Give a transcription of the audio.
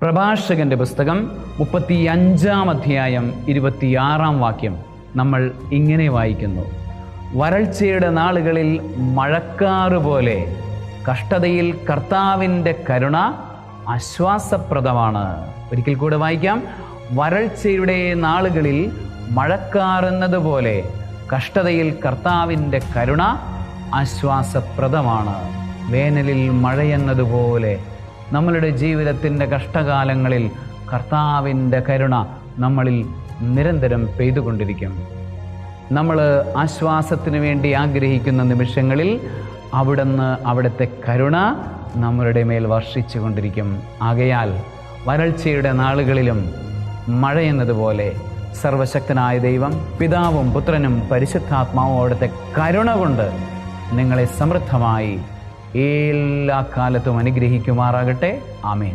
പ്രഭാഷകന്റെ പുസ്തകം 35-ാം അധ്യായം 26-ാം വാക്യം നമ്മൾ ഇങ്ങനെ വായിക്കുന്നു: വരൾച്ചയുടെ നാളുകളിൽ മഴക്കാറുപോലെ കഷ്ടതയിൽ കർത്താവിൻ്റെ കരുണ ആശ്വാസപ്രദമാണ്. ഒരിക്കൽ കൂടെ വായിക്കാം: വരൾച്ചയുടെ നാളുകളിൽ മഴക്കാറെന്നതുപോലെ കഷ്ടതയിൽ കർത്താവിൻ്റെ കരുണ ആശ്വാസപ്രദമാണ്. വേനലിൽ മഴയെന്നതുപോലെ നമ്മളുടെ ജീവിതത്തിൻ്റെ കഷ്ടകാലങ്ങളിൽ കർത്താവിൻ്റെ കരുണ നമ്മളിൽ നിരന്തരം പെയ്തുകൊണ്ടിരിക്കും. നമ്മൾ ആശ്വാസത്തിന് വേണ്ടി ആഗ്രഹിക്കുന്ന നിമിഷങ്ങളിൽ അവിടുത്തെ കരുണ നമ്മളുടെ മേൽ വർഷിച്ചു കൊണ്ടിരിക്കും. ആകയാൽ വരൾച്ചയുടെ നാളുകളിലും മഴയെന്നതുപോലെ സർവശക്തനായ ദൈവം പിതാവും പുത്രനും പരിശുദ്ധാത്മാവും അവിടുത്തെ കരുണ കൊണ്ട് നിങ്ങളെ സമൃദ്ധമായി എല്ലാ കാലത്തും അനുഗ്രഹിക്കുമാറാകട്ടെ. ആമേൻ.